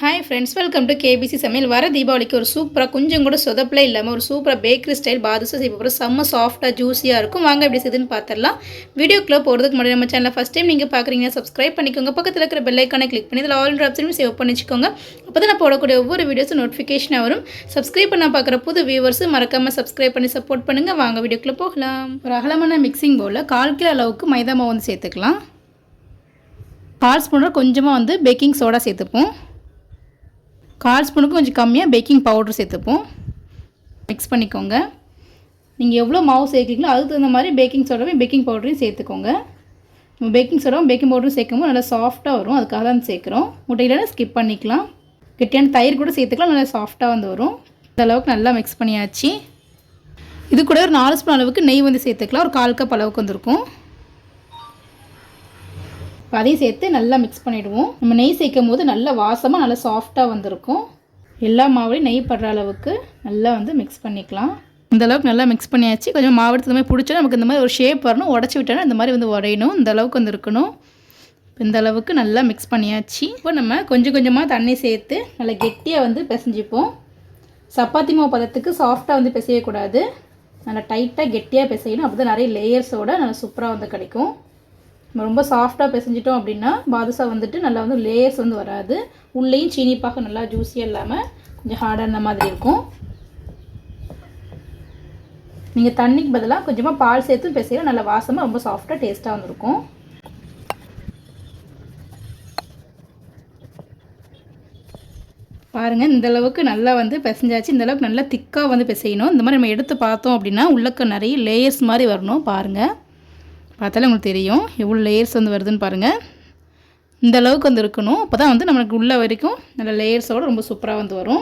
Hi friends, welcome to KBC சமையல். வர தீபாவளிக்கு ஒரு சூப்பராக கொஞ்சம் கூட சொதப்பில் இல்லாமல் ஒரு சூப்பராக பேக்கரி ஸ்டைல் பாதுஷா செய்ய போகிற செம்ம சாஃப்டாக ஜூஸியாக இருக்கும். வாங்க எப்படி செய்யுதுன்னு பார்த்துடலாம். வீடியோக்குள்ளே போகிறதுக்கு முன்னாடி நம்ம சேனலில் ஃபஸ்ட் டைம் நீங்கள் பார்க்குறீங்கன்னா சப்ஸ்கிரைப் பண்ணிக்கோங்க. பக்கத்தில் இருக்கிற பெல் ஐக்கானை கிளிக் பண்ணி இதில் ஆல் ஆப்ஷனும் சேவ் பண்ணி வச்சுக்கோங்க. அப்போ தான் நான் போடக்கூடிய ஒவ்வொரு வீடியோஸும் நோட்டிஃபிகேஷனாக வரும். சப்ஸ்கிரைப் பண்ண பார்க்குற புது வியூவர்ஸு மறக்காமல் சப்ஸ்கிரைப் பண்ணி சப்போர்ட் பண்ணுங்கள். வாங்க வீடியோக்குள்ளே போகலாம். ஒரு அகலமான மிக்சிங் பவுலில் 1/4 கிலோ அளவுக்கு மைதா மாவு வந்து சேர்த்துக்கலாம். 1/4 ஸ்பூன் கொஞ்சமாக வந்து பேக்கிங் சோடா சேர்த்துப்போம். 1/4 ஸ்பூனுக்கு கொஞ்சம் கம்மியாக பேக்கிங் பவுடர் சேர்த்துப்போம். மிக்ஸ் பண்ணிக்கோங்க. நீங்கள் எவ்வளோ மாவு சேர்க்குறீங்களோ அதுக்கு தகுந்த மாதிரி பேக்கிங் சோடாவையும் பேக்கிங் பவுடரையும் சேர்த்துக்கோங்க. நம்ம பேக்கிங் சோடாவும் பேக்கிங் பவுடரும் சேர்க்கும்போது நல்லா சாஃப்ட்டாக வரும். அதுக்காக தான் சேர்க்குறோம். முட்டையில் ஸ்கிப் பண்ணிக்கலாம். கெட்டியான தயிர் கூட சேர்த்துக்கலாம். நல்லா சாஃப்ட்டாக வந்து வரும். இந்த அளவுக்கு நல்லா மிக்ஸ் பண்ணியாச்சு. இது கூட ஒரு 4 ஸ்பூன் அளவுக்கு நெய் வந்து சேர்த்துக்கலாம். ஒரு 1/4 கப் அளவுக்கு வந்துருக்கும். அதையும் சேர்த்து நல்லா மிக்ஸ் பண்ணிவிடுவோம். நம்ம நெய் சேர்க்கும் போது நல்லா வாசமாக நல்லா சாஃப்டாக வந்திருக்கும். எல்லா மாவுலையும் நெய் படுற அளவுக்கு நல்லா வந்து மிக்ஸ் பண்ணிக்கலாம். இந்த அளவுக்கு நல்லா மிக்ஸ் பண்ணியாச்சு. கொஞ்சம் மாவு எடுத்து மாதிரி பிடிச்சா நமக்கு இந்த மாதிரி ஒரு ஷேப் வரணும். உடச்சி விட்டோன்னா இந்த மாதிரி வந்து உடையணும். இந்த அளவுக்கு வந்து இருக்கணும். இந்த அளவுக்கு நல்லா மிக்ஸ் பண்ணியாச்சு. இப்போ நம்ம கொஞ்சம் கொஞ்சமாக தண்ணி சேர்த்து நல்லா கெட்டியாக வந்து பிசைஞ்சிப்போம். சப்பாத்தி மாவு பதத்துக்கு சாஃப்டாக வந்து பிசையக்கூடாது. நல்லா டைட்டாக கெட்டியாக பிசையணும். அப்போ தான் நிறைய லேயர்ஸோடு நல்லா சூப்பராக வந்து கிடைக்கும். நம்ம ரொம்ப சாஃப்டாக பிசைஞ்சிட்டோம் அப்படின்னா பாதுஷா வந்துட்டு நல்லா வந்து லேயர்ஸ் வந்து வராது. உள்ளேயும் சீனி பாக நல்லா ஜூஸியாக இல்லாமல் கொஞ்சம் ஹார்டாக அந்த மாதிரி இருக்கும். நீங்கள் தண்ணிக்கு பதிலாக கொஞ்சமாக பால் சேர்த்து பிசையில நல்லா வாசமாக ரொம்ப சாஃப்டாக டேஸ்ட்டாக வந்துருக்கும். பாருங்கள், இந்தளவுக்கு நல்லா வந்து பிசைஞ்சாச்சு. இந்தளவுக்கு நல்லா திக்காக வந்து பிசையணும். இந்த மாதிரி நம்ம எடுத்து பார்த்தோம் அப்படின்னா உள்ளக்க நிறைய லேயர்ஸ் மாதிரி வரணும். பாருங்கள், பார்த்தாலே உங்களுக்கு தெரியும் எவ்வளோ லேயர்ஸ் வந்து வருதுன்னு பாருங்கள். இந்த அளவுக்கு வந்து இருக்கணும். அப்போ தான் வந்து நம்மளுக்கு உள்ள வரைக்கும் நல்ல லேயர்ஸோடு ரொம்ப சூப்பராக வந்து வரும்.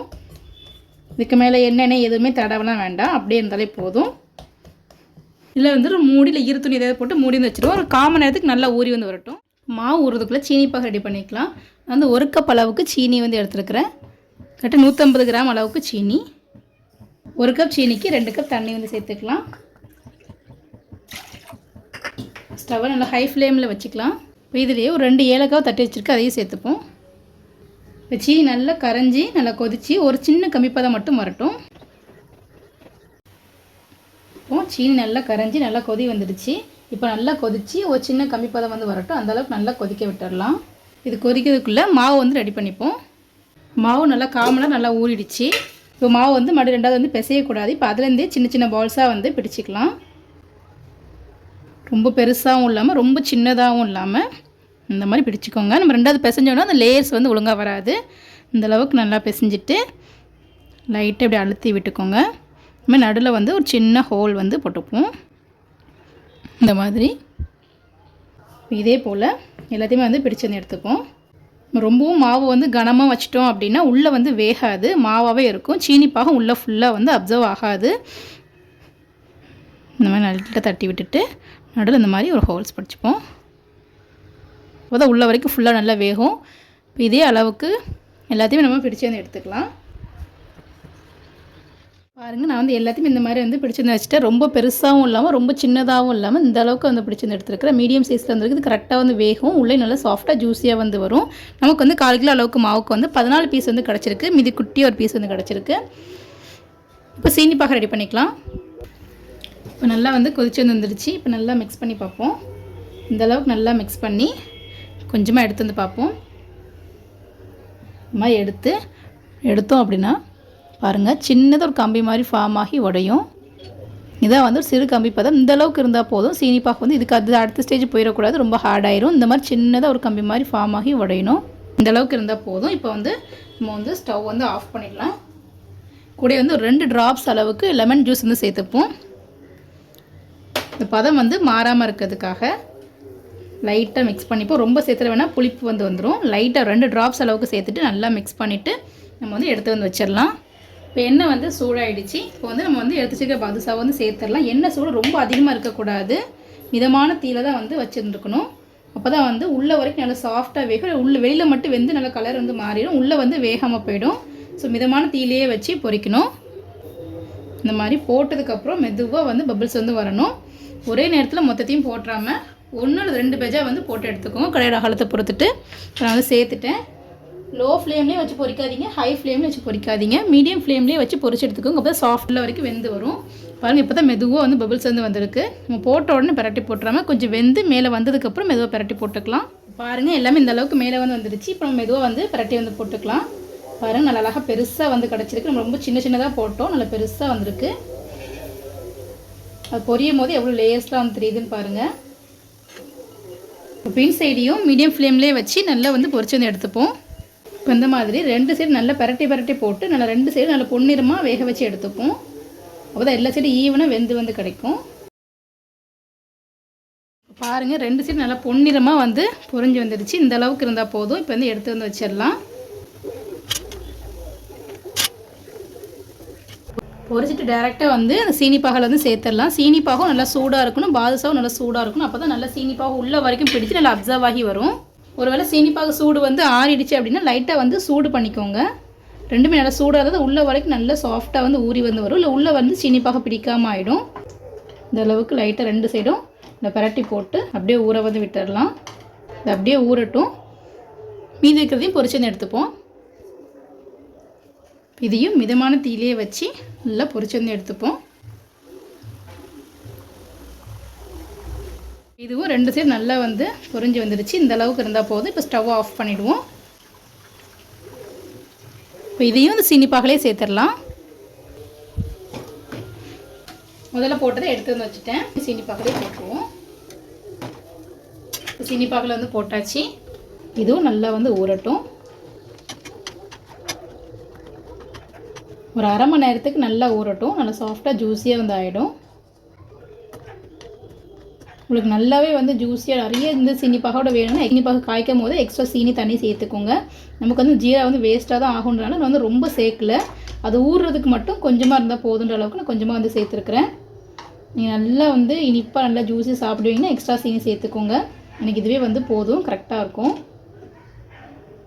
இதுக்கு மேலே எண்ணெய் எதுவுமே தடவலாம் வேண்டாம். அப்படியே இருந்தாலே போதும். இதில் வந்து ஒரு மூடியில் ஈரத்துணி எதாவது போட்டு மூடி வந்து வச்சுருவோம். ஒரு 1/4 மணி நேரத்துக்கு நல்லா ஊறி வந்து வரட்டும். மாவு ஊறுறதுக்குள்ளே சீனி பாகு ரெடி பண்ணிக்கலாம். வந்து 1 கப் அளவுக்கு சீனி வந்து எடுத்துருக்கிறேன். கரெக்டாக 150 கிராம் அளவுக்கு சீனி. 1 கப் சீனிக்கு 2 கப் தண்ணி வந்து சேர்த்துக்கலாம். ஸ்டவ்வை நல்லா ஹை ஃப்ளேமில் வச்சுக்கலாம். இப்போ இதுலேயே ஒரு 2 ஏலக்காய் தட்டி வச்சுருக்கு, அதையும் சேர்த்துப்போம். இப்போ சீனி நல்லா கரைஞ்சி நல்லா கொதித்து ஒரு சின்ன கம்மிப்பதம் மட்டும் வரட்டும். இப்போ சீனி நல்லா கரைஞ்சி நல்லா கொதி வந்துடுச்சு. இப்போ நல்லா கொதித்து ஒரு சின்ன கம்மிப்பதம் வந்து வரட்டும். அந்தளவுக்கு நல்லா கொதிக்க விட்டுடலாம். இது கொதிக்கிறதுக்குள்ளே மாவு வந்து ரெடி பண்ணிப்போம். மாவு நல்லா 1/4 மணி நேரம் நல்லா ஊறிடுச்சு. இப்போ மாவு வந்து மறுபடியும் 2வது வந்து பிசையக்கூடாது. இப்போ அதுலேருந்தே சின்ன சின்ன பால்ஸாக வந்து பிடிச்சிக்கலாம். ரொம்ப பெருசாகவும் இல்லாமல் ரொம்ப சின்னதாகவும் இல்லாமல் இந்த மாதிரி பிடிச்சிக்கோங்க. நம்ம 2வது பிசைஞ்சோன்னா அந்த லேயர்ஸ் வந்து ஒழுங்காக வராது. இந்த அளவுக்கு நல்லா பிசைஞ்சிட்டு லைட்டாக இப்படி அழுத்தி விட்டுக்கோங்க. இந்த மாதிரி நடுவில் வந்து ஒரு சின்ன ஹோல் வந்து போட்டுப்போம். இந்த மாதிரி இதே போல் எல்லாத்தையுமே வந்து பிடிச்சி வந்து எடுத்துப்போம். ரொம்பவும் மாவு வந்து கனமாக வச்சிட்டோம் அப்படின்னா உள்ளே வந்து வேகாது, மாவாகவே இருக்கும். சீனி பாகம் உள்ளே ஃபுல்லாக வந்து அப்சர்வ் ஆகாது. இந்த மாதிரி நல்லா தட்டி விட்டுட்டு நடுவில் இந்த மாதிரி ஒரு ஹோல்ஸ் படிச்சுப்போம். அப்போ தான் உள்ள வரைக்கும் ஃபுல்லாக நல்லா வேகும். இப்போ இதே அளவுக்கு எல்லாத்தையுமே நம்ம பிடிச்சி வந்து எடுத்துக்கலாம். பாருங்கள், நான் வந்து எல்லாத்தையுமே இந்த மாதிரி வந்து பிடிச்சி வந்து வச்சுட்டேன். ரொம்ப பெருசாகவும் இல்லாமல் ரொம்ப சின்னதாகவும் இல்லாமல் இந்த அளவுக்கு வந்து பிடிச்சி வந்து எடுத்துருக்கிறேன். மீடியம் சைஸில் வந்துருக்கு. கரெக்டாக வந்து வேகும். உள்ளே நல்லா சாஃப்டாக ஜூஸியாக வந்து வரும். நமக்கு வந்து 1/4 கிலோ அளவுக்கு மாவுக்கு வந்து 14 பீஸ் வந்து கிடச்சிருக்கு. மீதி குட்டி ஒரு பீஸ் வந்து கிடச்சிருக்கு. இப்போ சீனி பாக ரெடி பண்ணிக்கலாம். இப்போ நல்லா வந்து கொதிச்சு வந்துடுச்சு. இப்போ நல்லா மிக்ஸ் பண்ணி பார்ப்போம். இந்த அளவுக்கு நல்லா மிக்ஸ் பண்ணி கொஞ்சமாக எடுத்து வந்து பார்ப்போம். இந்த மாதிரி எடுத்தோம் அப்படின்னா பாருங்கள், சின்னதாக ஒரு கம்பி மாதிரி ஃபார்ம் ஆகி உடையும். இதான் வந்து ஒரு சிறு கம்பி பதம். இந்த அளவுக்கு இருந்தால் போதும். சீனி பாகு வந்து இதுக்கு அடுத்த ஸ்டேஜ் போயிடக்கூடாது, ரொம்ப ஹார்டாயிரும். இந்த மாதிரி சின்னதாக ஒரு கம்பி மாதிரி ஃபார்ம் ஆகி உடையணும். இந்த அளவுக்கு இருந்தால் போதும். இப்போ வந்து நம்ம வந்து ஸ்டவ் வந்து ஆஃப் பண்ணிடலாம். கூட வந்து ஒரு 2 ட்ராப்ஸ் அளவுக்கு லெமன் ஜூஸ் வந்து சேர்த்துப்போம். இந்த பதம் வந்து மாறாமல் இருக்கிறதுக்காக லைட்டாக மிக்ஸ் பண்ணிப்போம். ரொம்ப சேர்த்துட வேணால் புளிப்பு வந்து வந்துடும். லைட்டாக 2 ட்ராப்ஸ் அளவுக்கு சேர்த்துட்டு நல்லா மிக்ஸ் பண்ணிவிட்டு நம்ம வந்து எடுத்து வந்து வச்சிடலாம். இப்போ எண்ணெய் வந்து சூடாகிடுச்சு. இப்போ வந்து நம்ம வந்து எடுத்து வச்சுருக்க பாதுஷாவை வந்து சேர்த்துடலாம். எண்ணெய் சூடு ரொம்ப அதிகமாக இருக்கக்கூடாது. மிதமான தீயில தான் வந்து வச்சுருந்துருக்கணும். அப்போ தான் வந்து உள்ளே வரைக்கும் நல்லா சாஃப்டாக வேகும். வெளியில் மட்டும் வெந்து நல்லா கலர் வந்து மாறிடும். உள்ளே வந்து வேகாமல் போயிடும். ஸோ மிதமான தீயிலேயே வச்சு பொரிக்கணும். இந்த மாதிரி போட்டதுக்கப்புறம் மெதுவாக வந்து பபிள்ஸ் வந்து வரணும். ஒரே நேரத்தில் மொத்தத்தையும் போட்டுறாமல் 1 அல்லது 2 பேஜாக வந்து போட்டு எடுத்துக்கோங்க. கடையோட அகலத்தை பொறுத்துட்டு நான் வந்து சேர்த்துட்டேன். லோ ஃப்ளேம்லேயே வச்சு பொரிக்காதீங்க, ஹை ஃப்ளேம்லேயே வச்சு பொரிக்காதீங்க, மீடியம் ஃப்ளேம்லேயே வச்சு பொரிச்சு எடுத்துக்கோங்க. அப்போ தான் சாஃப்டில் வரைக்கும் வெந்து வரும். பாருங்கள், இப்போ தான் மெதுவாக வந்து பபிள்ஸ் வந்து வந்திருக்கு. நம்ம போட்ட உடனே பரட்டி போட்டுறாமல் கொஞ்சம் வெந்து மேலே வந்ததுக்கப்புறம் மெதுவாக பரட்டி போட்டுக்கலாம். பாருங்கள், எல்லாமே இந்த அளவுக்கு மேலே வந்து வந்துடுச்சு. இப்போ நம்ம மெதுவாக வந்து பரட்டி வந்து போட்டுக்கலாம். பாருங்கள், நல்லா அழகாக பெருசாக வந்து கிடச்சிருக்கு. நம்ம ரொம்ப சின்ன சின்னதாக போட்டோம், நல்லா பெருசாக வந்திருக்கு. அது பொரியும் போது எவ்வளோ லேயர்ஸ்லாம் வந்து தெரியுதுன்னு பாருங்கள். இப்போ பின் சைடையும் மீடியம் ஃப்ளேம்லேயே வச்சு நல்லா வந்து பொரிச்சு வந்து எடுத்துப்போம். இப்போ இந்த மாதிரி 2 சைடு நல்லா பரட்டி போட்டு நல்லா 2 சைடு நல்லா பொன்னிறமாக வேக வச்சு எடுத்துப்போம். அப்போ தான் எல்லா சைடும் ஈவனாக வெந்து வந்து கிடைக்கும். பாருங்கள், 2 சைடு நல்லா பொன்னிறமாக வந்து பொரிஞ்சு வந்துடுச்சு. இந்த அளவுக்கு இருந்தால் போதும். இப்போ வந்து எடுத்து வந்து வச்சிடலாம். பொரிச்சிட்டு டேரெக்டாக வந்து அந்த சீனிப்பாகில் வந்து சேர்த்துடலாம். சீனிப்பாகும் நல்லா சூடாக இருக்கணும், பாதுஷாவும் நல்லா சூடாக இருக்கணும். அப்போ தான் நல்லா சீனிப்பாகு உள்ள வரைக்கும் பிடிச்சி நல்லா அப்சர்வ் ஆகி வரும். ஒருவேளை சீனிப்பாகு சூடு வந்து ஆறிடுச்சு அப்படின்னா லைட்டாக வந்து சூடு பண்ணிக்கோங்க. ரெண்டுமே நல்லா சூடாக இருந்தால் உள்ள வரைக்கும் நல்லா சாஃப்டாக வந்து ஊறி வந்து வரும். இல்லை உள்ளே வந்து சீனிப்பாக பிடிக்காமல் ஆகிடும். இந்த அளவுக்கு லைட்டாக 2 சைடும் இந்த பரட்டி போட்டு அப்படியே ஊற வந்து விட்டுடலாம். இது அப்படியே ஊறட்டும். மீதி இருக்கிறதையும் பொரிச்சு வந்து எடுத்துப்போம். இதையும் மிதமான தீயிலே வச்சு நல்லா பொரிச்சு வந்து எடுத்துப்போம். இதுவும் 2 சைடு நல்லா வந்து பொரிஞ்சு வந்துடுச்சு. இந்த அளவுக்கு இருந்தால் போதும். இப்போ ஸ்டவ் ஆஃப் பண்ணிவிடுவோம். இப்போ இதையும் இந்த சீனிப்பாகலே சேர்த்துடலாம். முதல்ல போட்டதை எடுத்து வந்து வச்சுட்டேன். சீனிப்பாகலே போட்டுருவோம். சீனிப்பாகில் வந்து போட்டாச்சு. இதுவும் நல்லா வந்து ஊறட்டும். ஒரு அரை மணி நேரத்துக்கு நல்லா ஊறட்டும். நல்லா சாஃப்டாக ஜூஸியாக வந்து ஆகிடும். உங்களுக்கு நல்லாவே வந்து ஜூஸியாக நிறைய இந்த சீனிப்பாகோட வேணும்னா சீனிப்பாக காய்க்கும் போது எக்ஸ்ட்ரா சீனி தண்ணி சேர்த்துக்கோங்க. நமக்கு வந்து ஜீரா வந்து வேஸ்ட்டாக தான் ஆகுன்றனால நான் வந்து ரொம்ப சேர்க்கல. அது ஊறுறதுக்கு மட்டும் கொஞ்சமாக இருந்தால் போதுன்ற அளவுக்கு நான் கொஞ்சமாக வந்து சேர்த்துருக்குறேன். நீங்கள் நல்லா வந்து இனிப்பாக நல்லா ஜூஸி சாப்பிடுவீங்கன்னா எக்ஸ்ட்ரா சீனி சேர்த்துக்கோங்க. எனக்கு இதுவே வந்து போதும், கரெக்டாக இருக்கும்.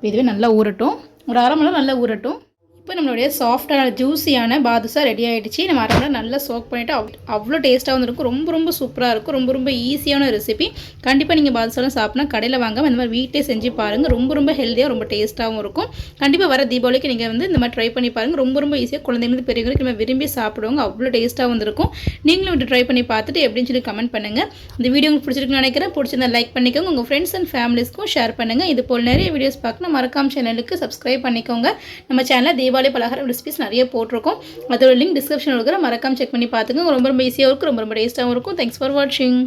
இதுவே நல்லா ஊறட்டும். ஒரு அரை மணி நேரம் நல்லா ஊறட்டும். இப்போ நம்மளுடைய சாஃப்டான ஜூஸியான பாதுஷா ரெடி ஆகிடுச்சு. நம்ம அரை மணி நேரம் நல்லா சோக் பண்ணிவிட்டு அவ்வளோ டேஸ்ட்டாக வந்துருக்கும். ரொம்ப சூப்பராக இருக்கும். ரொம்ப ஈஸியான ரெசிபி. கண்டிப்பாக நீங்கள் பாதுஷாலாம் சாப்பிட்னா கடையில் வாங்காமல் இந்த மாதிரி வீட்டிலே செஞ்சு பாருங்கள். ரொம்ப ஹெல்த்தியாக ரொம்ப டேஸ்ட்டாகவும் இருக்கும். கண்டிப்பாக வர தீபாவளிக்கு நீங்கள் வந்து இந்த மாதிரி ட்ரை பண்ணி பாருங்கள். ரொம்ப ஈஸியாக குழந்தைங்களுக்கு பெரியவங்களுக்கு நம்ம விரும்பி சாப்பிடுவாங்க. அவ்வளோ டேஸ்ட்டாக வந்துருக்கும். நீங்களும் வந்து ட்ரை பண்ணி பார்த்துட்டு எப்படின்னு சொல்லி கமெண்ட் பண்ணுங்கள். இந்த வீடியோ உங்களுக்கு பிடிச்சிருக்குன்னு நினைக்கிறேன். பிடிச்சிருந்தா லைக் பண்ணிக்கோங்க. உங்கள் ஃப்ரெண்ட்ஸ் அண்ட் ஃபேமிலிஸ்க்கும் ஷேர் பண்ணுங்கள். இது போல் நிறைய வீடியோஸ் பார்க்கணும் மறக்காம சேனலுக்கு சப்ஸ்கிரைப் பண்ணிக்கோங்க. நம்ம சேனலில் தீபாவளி பலகாரம் ரெசிபிஸ் நிறைய போட்டிருக்கோம். அதோட லிங்க் டிஸ்கிரிப்ஷனில் இருக்கிற மறக்காம செக் பண்ணி பார்த்துங்க. ரொம்ப ஈஸியாக இருக்கும். ரொம்ப டேஸ்ட்டாகவும் இருக்கும். தேங்க்ஸ் ஃபார் வாட்சிங்.